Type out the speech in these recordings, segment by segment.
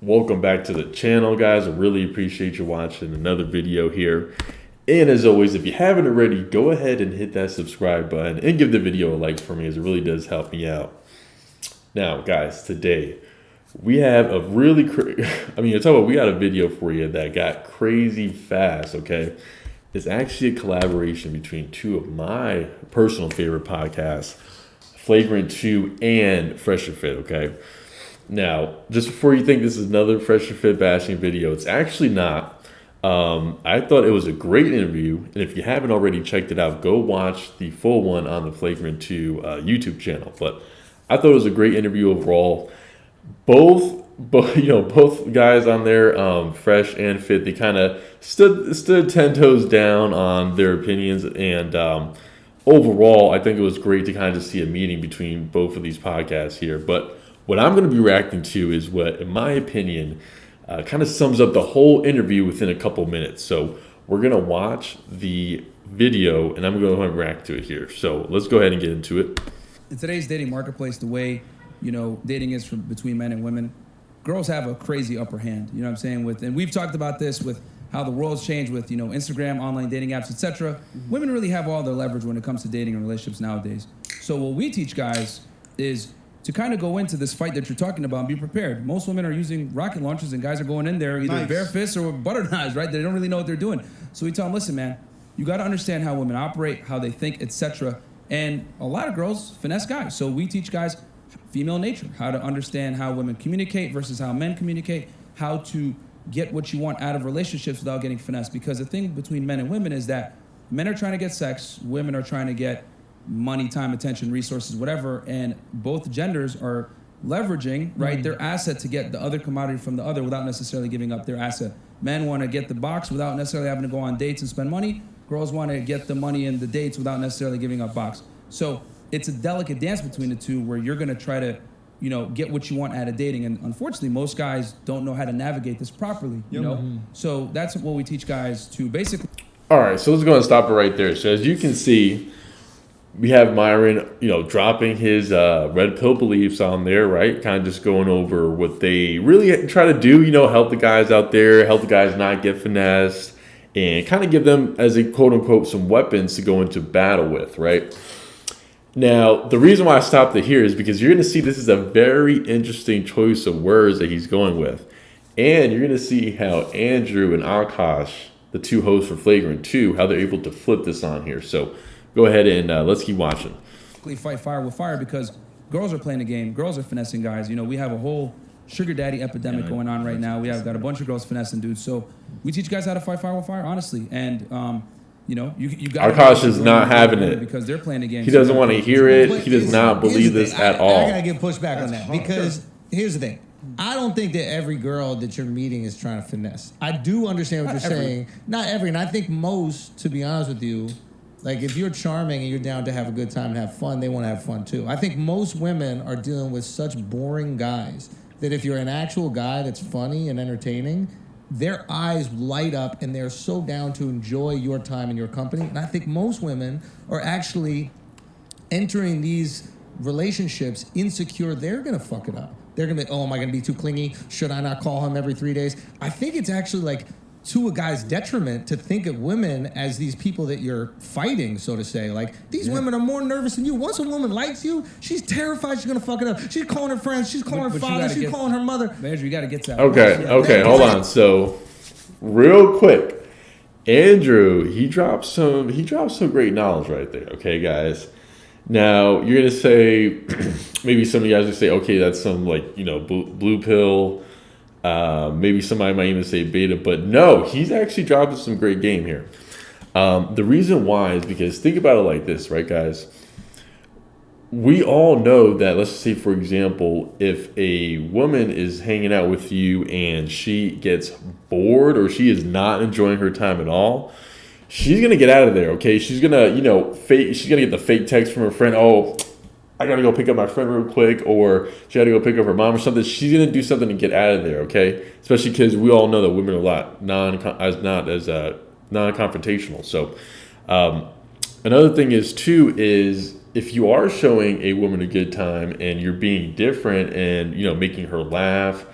Welcome back to the channel, guys. I really appreciate you watching another video here. And as always, if you haven't already, go ahead and hit that subscribe button and give the video a like for me, as it really does help me out. Now, guys, today we have a really we got a video for you that got crazy fast, okay? It's actually a collaboration between two of my personal favorite podcasts, Flagrant 2 and Fresher Fit, okay? Now, just before you think this is another Fresher Fit bashing video, it's actually not. I thought it was a great interview, and if you haven't already checked it out, go watch the full one on the Flagrant 2 YouTube channel. But I thought it was a great interview overall. Both guys on there, Fresh and Fit, they kind of stood 10 toes down on their opinions, and overall, I think it was great to kind of see a meeting between both of these podcasts here. But what I'm going to be reacting to is what, in my opinion, kind of sums up the whole interview within a couple minutes. So we're going to watch the video, and I'm going to react to it here. So let's go ahead and get into it. In today's dating marketplace, the way, dating is between men and women, girls have a crazy upper hand. You know what I'm saying? And we've talked about this with how the world's changed with, Instagram, online dating apps, etc. Women really have all their leverage when it comes to dating and relationships nowadays. So what we teach guys is to kind of go into this fight that you're talking about and be prepared. Most women are using rocket launchers and guys are going in there either bare fists or with butter knives, right? They don't really know what they're doing. So we tell them, listen, man, you got to understand how women operate, how they think, etc. And a lot of girls finesse guys. So we teach guys female nature, how to understand how women communicate versus how men communicate, how to get what you want out of relationships without getting finessed. Because the thing between men and women is that men are trying to get sex, women are trying to get money, time, attention, resources, whatever, and both genders are leveraging, right, their asset to get the other commodity from the other without necessarily giving up their asset. Men want to get the box without necessarily having to go on dates and spend money. Girls want to get the money and the dates without necessarily giving up box. So it's a delicate dance between the two where you're going to try to, get what you want out of dating. And unfortunately, most guys don't know how to navigate this properly, you know? So that's what we teach guys to basically. All right, so let's go and stop it right there. So as you can see, we have Myron, dropping his red pill beliefs on there, right? Kind of just going over what they really try to do, help the guys out there, help the guys not get finessed, and kind of give them, as a quote-unquote, some weapons to go into battle with, right? Now, the reason why I stopped it here is because you're going to see this is a very interesting choice of words that he's going with. And you're going to see how Andrew and Akash, the two hosts for Flagrant 2, how they're able to flip this on here. So go ahead and let's keep watching. Fight fire with fire because girls are playing the game. Girls are finessing guys. We have a whole sugar daddy epidemic going on right now. We have got a bunch of girls finessing dudes. So we teach guys how to fight fire with fire, honestly. And, you got Akash is not having it because they're playing the game. He doesn't want to hear it. He does not believe this at all. I gotta get pushed back on that because here's the thing. I don't think that every girl that you're meeting is trying to finesse. I do understand what you're saying. Not every, and I think most, to be honest with you, like if you're charming and you're down to have a good time and have fun, they want to have fun too. I think most women are dealing with such boring guys that if you're an actual guy that's funny and entertaining, their eyes light up and they're so down to enjoy your time and your company. And I think most women are actually entering these relationships insecure. They're going to fuck it up. They're going to be, oh, am I going to be too clingy? Should I not call him every 3 days? I think it's actually like to a guy's detriment to think of women as these people that you're fighting, so to say. Like, these women are more nervous than you. Once a woman likes you, she's terrified she's going to fuck it up. She's calling her friends. She's calling her father. She's calling her mother. Andrew, you got to get that. Okay, hold on. So, real quick, Andrew, he dropped some great knowledge right there, okay, guys? Now, you're going to say, maybe some of you guys would say, okay, that's some, blue pill. Maybe somebody might even say beta, but no, he's actually dropping some great game here. The reason why is because think about it like this, right, guys? We all know that, let's say, for example, if a woman is hanging out with you and she gets bored or she is not enjoying her time at all, she's going to get out of there, okay? She's going to, she's going to get the fake text from her friend, oh, I got to go pick up my friend real quick, or she got to go pick up her mom or something. She's going to do something to get out of there, okay? Especially because we all know that women are a lot not as non-confrontational. So another thing is, too, is if you are showing a woman a good time and you're being different and, making her laugh,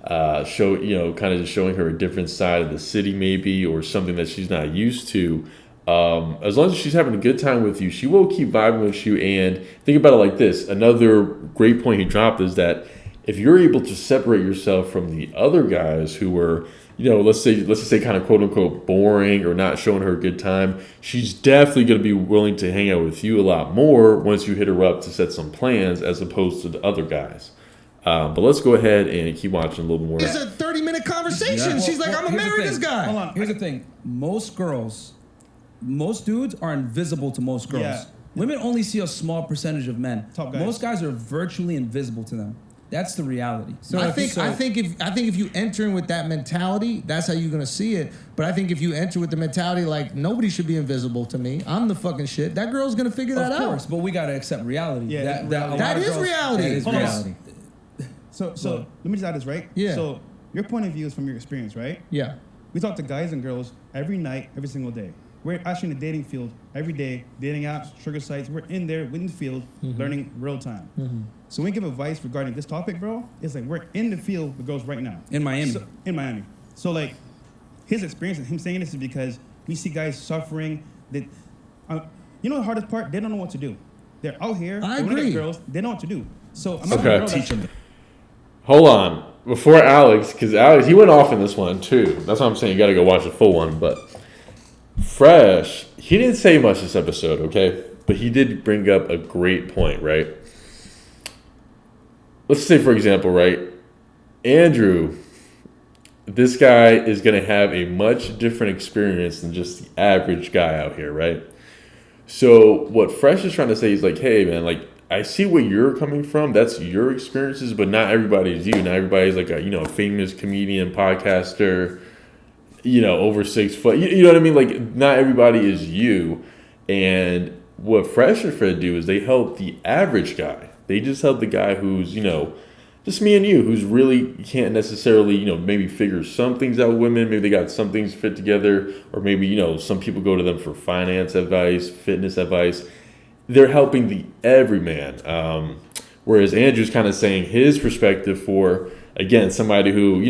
kind of just showing her a different side of the city maybe, or something that she's not used to. As long as she's having a good time with you, she will keep vibing with you. And think about it like this. Another great point he dropped is that if you're able to separate yourself from the other guys who were, let's just say kind of quote unquote boring or not showing her a good time, she's definitely going to be willing to hang out with you a lot more once you hit her up to set some plans as opposed to the other guys. But let's go ahead and keep watching a little more. It's a 30-minute conversation. Yeah. She's like, I'm going to marry this guy. Hold on. Here's the thing. Most dudes are invisible to most girls. Yeah. Women only see a small percentage of men. Top guys. Most guys are virtually invisible to them. That's the reality. So I think if you enter in with that mentality, that's how you're gonna see it. But I think if you enter with the mentality like nobody should be invisible to me, I'm the fucking shit, that girl's gonna figure that Of course, out. but we gotta accept reality. Yeah, That is reality. That is Hold on. reality. So let me just add this, right? Yeah. So your point of view is from your experience, right? Yeah. We talk to guys and girls every night, every single day. We're actually in the dating field every day, dating apps, sugar sites. We're in there, in the field, learning real time. So when we give advice regarding this topic, bro, it's like we're in the field with girls right now. In Miami. So like his experience and him saying this is because we see guys suffering. That you know the hardest part? They don't know what to do. They're out here. I they wanna get agree. Girls, they know what to do. So I'm not Okay. gonna teach them. Hold on. Before Alex, because Alex, he went off in this one too. That's what I'm saying. You got to go watch the full one. But Fresh, he didn't say much this episode, okay? But he did bring up a great point, right? Let's say, for example, right? Andrew, this guy is going to have a much different experience than just the average guy out here, right? So what Fresh is trying to say is like, hey, man, like, I see where you're coming from. That's your experiences, but not everybody is you. Not everybody's like a famous comedian, podcaster, over 6 foot. You know what I mean? Like, not everybody is you. And what Fresh and Fred do is they help the average guy. They just help the guy who's, just me and you, who's really can't necessarily, maybe figure some things out with women. Maybe they got some things fit together, or maybe, some people go to them for finance advice, fitness advice. They're helping the everyman. Whereas Andrew's kind of saying his perspective for, again, somebody who,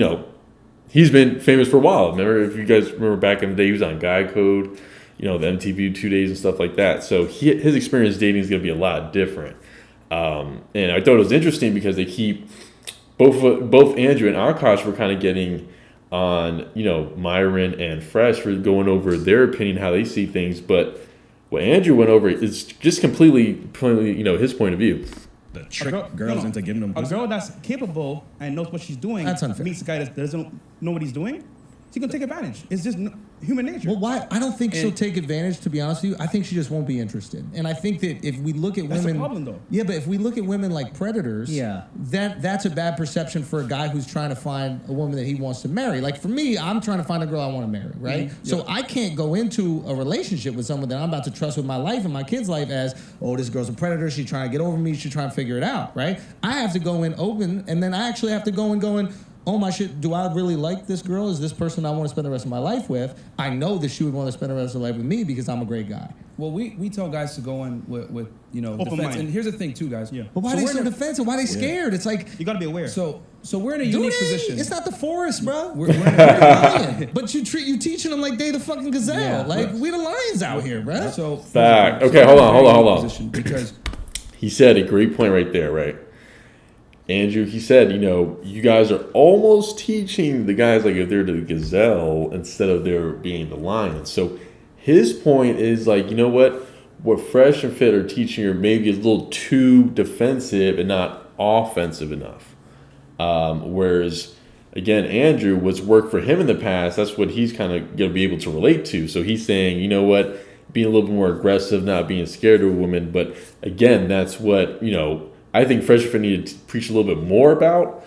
he's been famous for a while. Remember, if you guys remember back in the day, he was on Guy Code, the MTV 2 Days and stuff like that. So his experience dating is going to be a lot different. And I thought it was interesting because they keep, both Andrew and Akash were kind of getting on, Myron and Fresh for going over their opinion, how they see things. But what Andrew went over is just completely, his point of view. The trick girls into giving them A pussy. girl that's capable and knows what she's doing That's unfair. meets a guy that doesn't know what he's doing, she's gonna take advantage. It's just human nature. Well, why? I don't think she'll And- take advantage, to be honest with you. I think she just won't be interested. And I think that if we look at That's the women... problem, though. Yeah, but if we look at women like predators, Yeah. that's a bad perception for a guy who's trying to find a woman that he wants to marry. Like for me, I'm trying to find a girl I want to marry, right? So I can't go into a relationship with someone that I'm about to trust with my life and my kid's life as, oh, this girl's a predator, she's trying to get over me, she's trying to figure it out, right? I have to go in open, and then I actually have to go in going, oh my shit, do I really like this girl? Is this person I want to spend the rest of my life with? I know that she would want to spend the rest of her life with me because I'm a great guy. Well, we tell guys to go in with Open defense. mind. And here's the thing, too, guys. Yeah. But why So are they we're so in a- defensive? Why are they scared? It's like, You gotta be aware. So we're in a do unique they? position. It's not the forest, bro. We're in a Lion. But you teaching them like they the fucking gazelle. Yeah, like right. we the lions out here, bro. So Fact. so Okay, we're in hold a very on. unique position Because He said a great point right there, right? Andrew, he said, you guys are almost teaching the guys like if they're the gazelle instead of they're being the lion. So his point is like, what Fresh and Fit are teaching are maybe a little too defensive and not offensive enough. Whereas, again, Andrew, what's worked for him in the past, that's what he's kind of going to be able to relate to. So he's saying, being a little bit more aggressive, not being scared of a woman. But again, that's what, I think Fresh and Fit need to preach a little bit more about.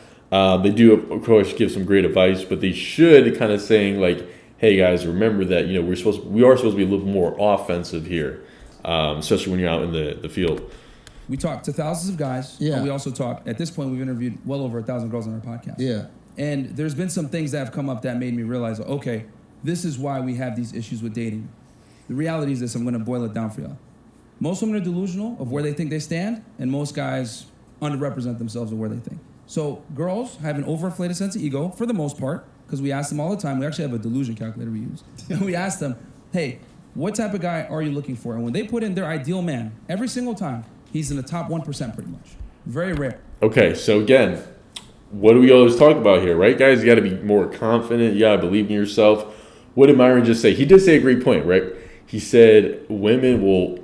They do, of course, give some great advice, but they should kind of saying like, hey guys, remember that, we are supposed to be a little more offensive here. Especially when you're out in the field. we talk to thousands of guys. Yeah. But we also talk, at this point, we've interviewed well over 1,000 girls on our podcast. Yeah. And there's been some things that have come up that made me realize, okay, this is why we have these issues with dating. The reality is this, I'm going to boil it down for y'all. Most women are delusional of where they think they stand, and most guys underrepresent themselves of where they think. So girls have an overinflated sense of ego for the most part, because we ask them all the time. We actually have a delusion calculator we use. And we ask them, hey, what type of guy are you looking for? And when they put in their ideal man, every single time, he's in the top 1% pretty much. Very rare. Okay, so again, what do we always talk about here, right, guys? You got to be more confident. You got to believe in yourself. What did Myron just say? He did say a great point, right? He said women will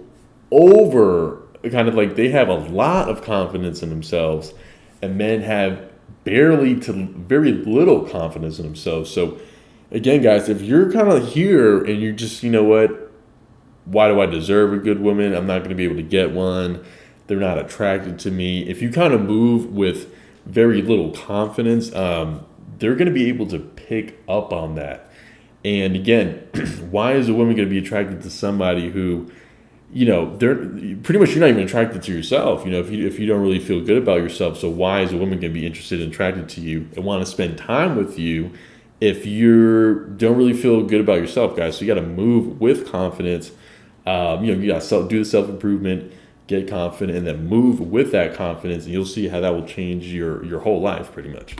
they have a lot of confidence in themselves, and men have barely to very little confidence in themselves. So again, guys, if you're kind of here and you're just, you know what, why do I deserve a good woman? I'm not going to be able to get one. They're not attracted to me. If you kind of move with very little confidence, they're going to be able to pick up on that. And again, why is a woman going to be attracted to somebody who, you know, they're pretty much, you're not even attracted to yourself, you know, if you don't really feel good about yourself. So why is a woman going to be interested and attracted to you and want to spend time with you if you don't really feel good about yourself, guys? So you got to move with confidence. You got to do the self-improvement, get confident, and then move with that confidence, and you'll see how that will change your whole life pretty much.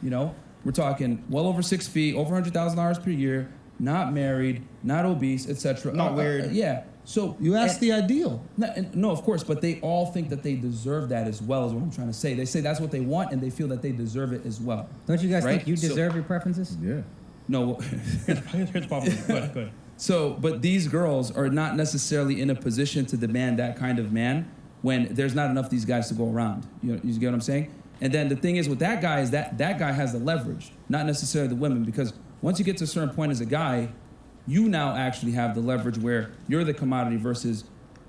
You know, we're talking well over 6 feet, over $100,000 per year, not married, not obese, etc. Not weird. Yeah. So You asked the ideal. no, of course, but they all think that they deserve that as well, is what I'm trying to say. They say that's what they want, and they feel that they deserve it as well. Don't you guys Right? think you So- deserve your preferences? Yeah. No. Here's the problem. Go ahead. So, but these girls are not necessarily in a position to demand that kind of man when there's not enough of these guys to go around. You get what I'm saying? And then the thing is with that guy is that guy has the leverage, not necessarily the women, because once you get to a certain point as a guy, you now actually have the leverage where you're the commodity versus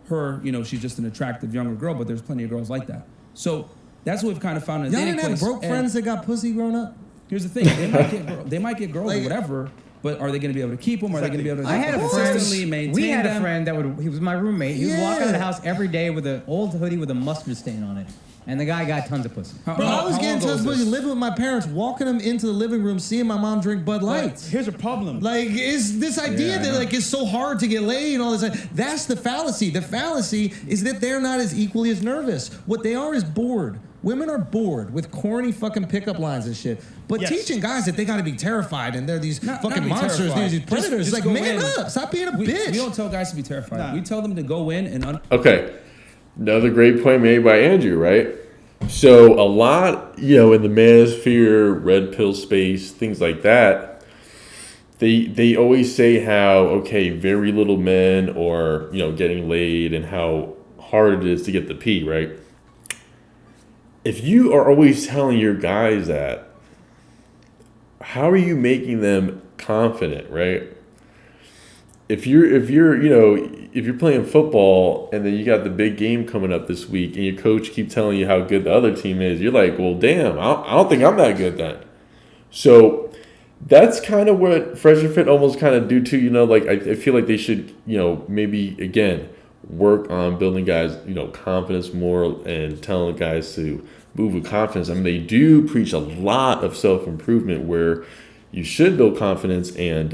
her. You know, she's just an attractive younger girl, but there's plenty of girls like that. So that's what we've kind of found in the Y'all dating didn't have place. broke And friends that got pussy growing up? Here's the thing: they might get girls Like- or whatever, but are they going to be able to keep them? Are they going to be able to I had a consistently friend. maintain We had them? a friend that he was my roommate. He would walk out of the Yeah. house every day with an old hoodie with a mustard stain on it, and the guy got tons of pussy. How- Bro, how- I was how getting long to ago this was pussy, this? living with my parents, walking them into the living room, seeing my mom drink Bud Lights. Here's a problem. Like, is this idea that like it's so hard to get laid and all this? That's the fallacy. The fallacy is that they're not as equally as nervous. What they are is bored. Women are bored with corny fucking pickup lines and shit. But Yes. teaching guys that they got to be terrified and they're these Not fucking be monsters, terrified. these predators. Just Like, go man in. up. Stop being a We bitch. don't tell guys to be terrified. Nah. We tell them to go in and Okay, another great point made by Andrew, right? So a lot, you know, in the manosphere, red pill space, things like that, they always say how, okay, very little men or, you know, getting laid and how hard it is to get the P, right? If you are always telling your guys that, how are you making them confident, right? If you're playing football and then you got the big game coming up this week and your coach keep telling you how good the other team is, you're like, well, damn, I don't think I'm that good then. So that's kind of what Fresh and Fit almost kind of do too. You know, like I feel like they should, you know, maybe again work on building guys, you know, confidence more and telling guys to move with confidence. I mean, they do preach a lot of self-improvement where you should build confidence. And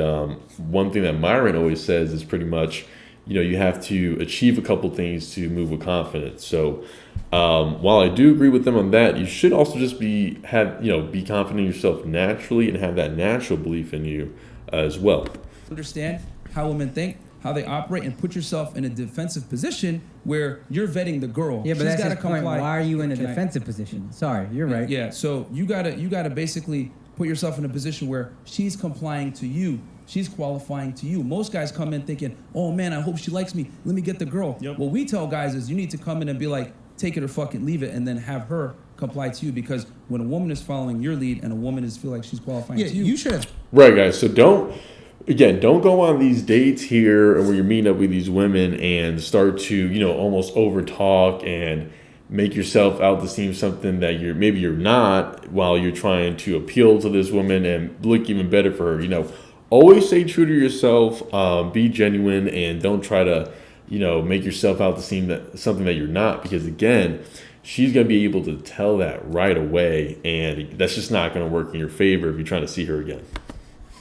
one thing that Myron always says is pretty much, you know, you have to achieve a couple things to move with confidence. So while I do agree with them on that, you should also just be confident in yourself naturally and have that natural belief in you as well. understand how women think, how they operate, and put yourself in a defensive position where you're vetting the girl. Yeah, but She's that's gotta his point. comply. Why are you in a Can I- defensive position? Sorry, you're right. Yeah, so you gotta basically put yourself in a position where she's complying to you. She's qualifying to you. Most guys come in thinking, oh man, I hope she likes me. Let me get the girl. Yep. What we tell guys is you need to come in and be like, take it or fucking leave it, and then have her comply to you, because when a woman is following your lead and a woman is feel like she's qualifying Yeah, to you, you should have. Right, guys. So don't go on these dates here and where you're meeting up with these women and start to, you know, almost over talk and make yourself out to seem something that you're not, while you're trying to appeal to this woman and look even better for her. You know, always stay true to yourself, be genuine, and don't try to, you know, make yourself out to seem that something that you're not, because again, she's going to be able to tell that right away, and that's just not going to work in your favor if you're trying to see her again.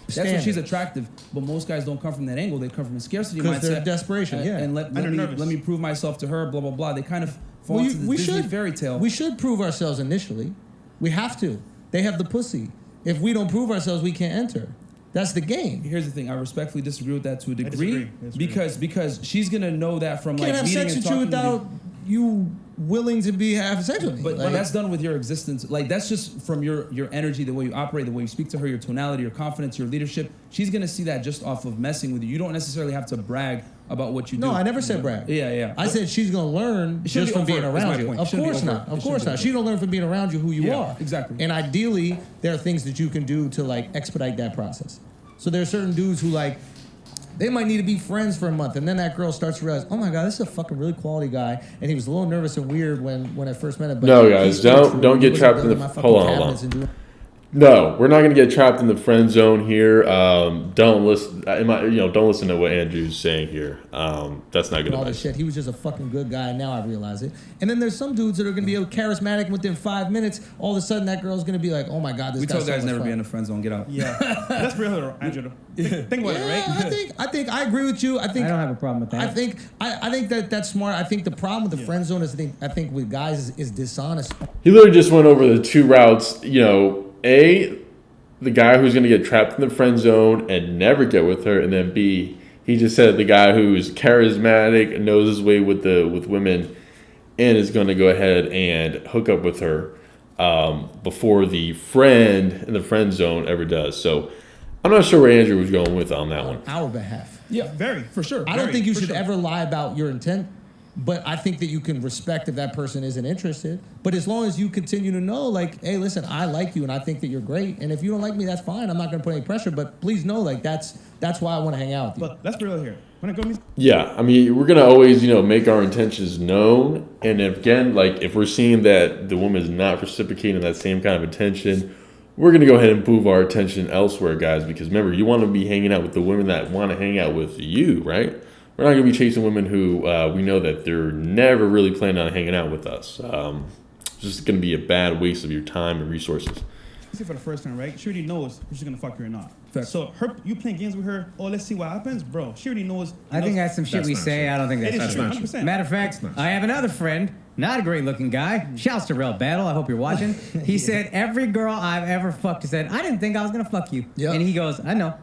that's when she's attractive. But most guys don't come from that angle. They come from a scarcity mindset. 'Cause they're desperation, yeah. And let they're me nervous. let me prove myself to her. Blah blah blah. They kind of fall Well, into the Disney fairy tale. We should prove ourselves initially. We have to. They have the pussy. If we don't prove ourselves, we can't enter. That's the game. Here's the thing. I respectfully disagree with that to a I degree disagree. because she's gonna know that from Can't like have meeting sex and with you talking to without you willing to have sex with me. But Like, that's done with your existence. Like that's just from your energy, the way you operate, the way you speak to her, your tonality, your confidence, your leadership. She's gonna see that just off of messing with you. You don't necessarily have to brag about what you do. no, I never said brag. Yeah. I said she's gonna learn It shouldn't just be from being overt, is my around you. point. It Of shouldn't be course overt. not. It Of shouldn't course be not. She don't learn from being around you who you Yeah, are. exactly. And ideally, there are things that you can do to like expedite that process. So there are certain dudes who like they might need to be friends for a month, and then that girl starts to realize, oh my god, this is a fucking really quality guy, and he was a little nervous and weird when I first met him. But No, he's guys, still don't true. He get wasn't trapped in building the- my fucking hold on. cabinets and doing- No, we're not going to get trapped in the friend zone here. Don't listen. Don't listen to what Andrew's saying here. That's not good all this advice. shit. He was just a fucking good guy. Now I realize it. And then there's some dudes that are gonna be charismatic, and within 5 minutes, all of a sudden that girl's gonna be like, "Oh my god, this We guy's tell so guys much never fun. be in the friend zone. Get out. Yeah, that's real, Andrew. Think about it, right? I think I agree with you. I think I don't have a problem with that. I think that that's smart. I think the problem with the friend zone is I think with guys is dishonest. He literally just went over the two routes. The guy who's going to get trapped in the friend zone and never get with her, and then B, he just said the guy who's charismatic, knows his way with women, and is going to go ahead and hook up with her before the friend in the friend zone ever does. So I'm not sure where Andrew was going with on that one. Our behalf. Yeah, Very. for sure. I don't Very, think you for should sure. ever lie about your intent, but I think that you can respect if that person isn't interested. But as long as you continue to know, like, hey, listen, I like you and I think that you're great. And if you don't like me, that's fine. I'm not going to put any pressure. But please know, like, that's why I want to hang out with you. But let's be real here. When it comes, Yeah, I mean, we're gonna always, make our intentions known, and if we're seeing that the woman is not reciprocating that same kind of attention, we're gonna go ahead and move our attention elsewhere, guys. Because remember, you want to be hanging out with the women that want to hang out with you, right? We're not gonna be chasing women who we know that they're never really planning on hanging out with us. It's just gonna be a bad waste of your time and resources. see for the first time, right? She already knows if she's gonna fuck you or not. Facts. So you playing games with her. Oh, let's see what happens, bro. She already knows. I think that's some shit That's we not say. true. I don't think It that's is true. true, 100%. Matter of fact, not I have another friend, not a great looking guy. Shouts to Rel Battle. I hope you're watching. He said, every girl I've ever fucked said, I didn't think I was going to fuck you. Yep. And he goes, I know.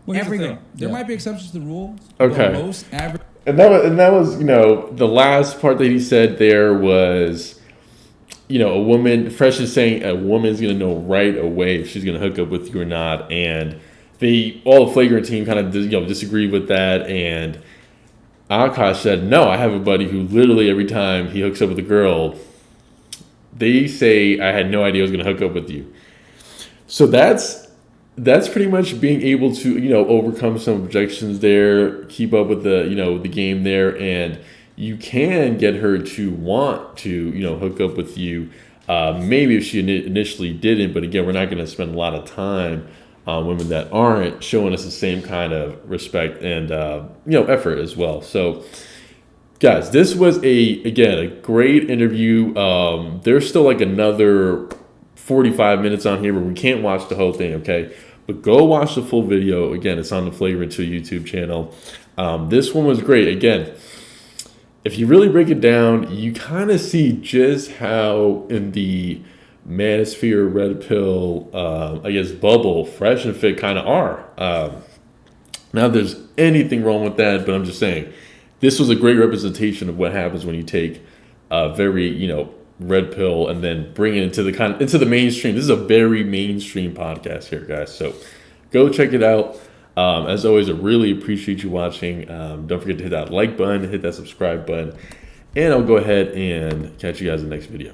Well, here's Every the thing. girl. There Yeah. might be exceptions to the rule. Okay. But most average. And that was the last part that he said there was, a woman. Fresh is saying a woman's gonna know right away if she's gonna hook up with you or not, and all the flagrant team kind of disagreed with that, and Akash said no. I have a buddy who literally every time he hooks up with a girl, they say I had no idea I was gonna hook up with you. So that's pretty much being able to overcome some objections there, keep up with the game there, and you can get her to want to hook up with you. Maybe if she initially didn't, but again, we're not going to spend a lot of time on women that aren't showing us the same kind of respect and effort as well. So guys, this was a great interview. There's still like another 45 minutes on here, but we can't watch the whole thing, okay? But go watch the full video. Again, it's on the Flagrant 2 YouTube channel. This one was great. Again, if you really break it down, you kind of see just how in the manosphere, red pill, bubble, Fresh and Fit kind of are. Not that there's anything wrong with that, but I'm just saying, this was a great representation of what happens when you take a very, red pill and then bring it into the mainstream. This is a very mainstream podcast here, guys. So go check it out. As always, I really appreciate you watching. Don't forget to hit that like button, hit that subscribe button, and I'll go ahead and catch you guys in the next video.